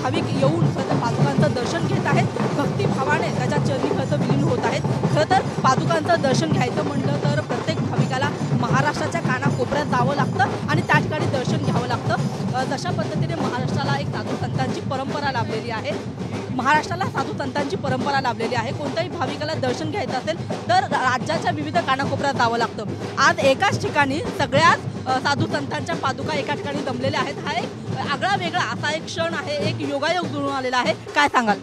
भाविक येऊन खरं तर पादुकांचं दर्शन घेत आहेत, भक्तिभावाने त्याच्या चरणी खरं तर विलीन होत आहेत। खरं तर पादुकांचं दर्शन घ्यायचं म्हणलं तर प्रत्येक भाविकाला महाराष्ट्राच्या कानाकोपऱ्यात जावं लागतं आणि त्या ठिकाणी दर्शन घ्यावं लागतं। जशा पद्धतीने महाराष्ट्राला एक साधू संतांची परंपरा लाभलेली आहे, महाराष्ट्राला साधू संतांची परंपरा लाभलेली आहे। कोणत्याही भाविकाला दर्शन घ्यायचं असेल तर राज्याच्या विविध कानाकोपऱ्यात जावं लागतं। आज एकाच ठिकाणी सगळ्याच साधू संतांच्या पादुका एका ठिकाणी जमलेल्या आहेत। हा एक आगळा वेगळा असा एक क्षण आहे, एक योगायोग जुळून आलेला आहे। काय सांगाल?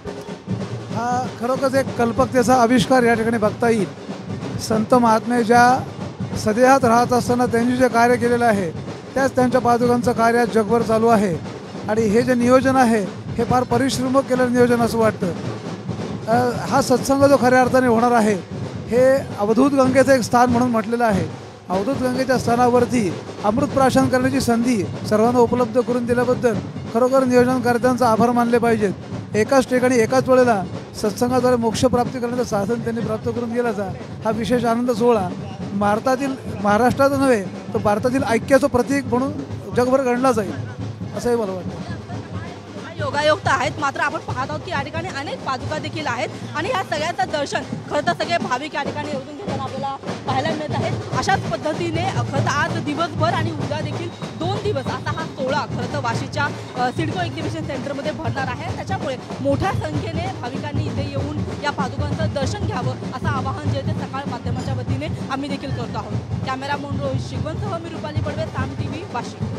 हा खरोखरच एक कल्पकतेचा आविष्कार या ठिकाणी बघता येईल। संत महात्मे ज्या सदेहात राहत असताना त्यांनी जे कार्य केलेलं आहे त्याच त्यांच्या पादुकांचं कार्य जगभर चालू आहे आणि हे जे नियोजन आहे हे फार परिश्रमक केलेलं नियोजन असं वाटतं। हा सत्संग जो खऱ्या अर्थाने होणार आहे हे अवधूत गंगेचं एक स्थान म्हणून म्हटलेलं आहे। अवधूत गंगेच्या स्थानावरती अमृत प्राशन करण्याची संधी सर्वांना उपलब्ध करून दिल्याबद्दल खरोखर नियोजनकर्त्यांचा आभार मानले पाहिजेत। एकाच ठिकाणी एकाच वेळेला सत्संगाद्वारे मोक्ष प्राप्ती करण्याचं साधन त्यांनी प्राप्त करून गेल्याचा हा विशेष आनंद सोहळा महाराष्ट्राचं नव्हे तर भारतातील ऐक्याचं प्रतीक म्हणून जगभर गणला जाईल असंही मला वाटतं। योगायोग तर आहेत, मात्र आपण पाहत आहोत की या ठिकाणी अनेक पादुका देखील आहेत आणि या सगळ्याचं दर्शन खरं तर सगळे भाविक या ठिकाणी येऊन घेताना आपल्याला पाहायला मिळत आहे। अशाच पद्धतीने खरं तर आज दिवसभर आणि उद्या देखील 2 दिवस असा हा सोहळा खरं तर वाशीच्या सिडको एक्झिबिशन सेंटरमध्ये भरणार आहे। त्याच्यामुळे मोठ्या संख्येने भाविकांनी इथे येऊन या पादुकांचं दर्शन घ्यावं असं आवाहन जे ते सकाळ माध्यमाच्या वतीने आम्ही देखील करतो आहोत। कॅमेरामन रोहित शिगवणसह मी रुपाली बडवे, साम TV, वाशी।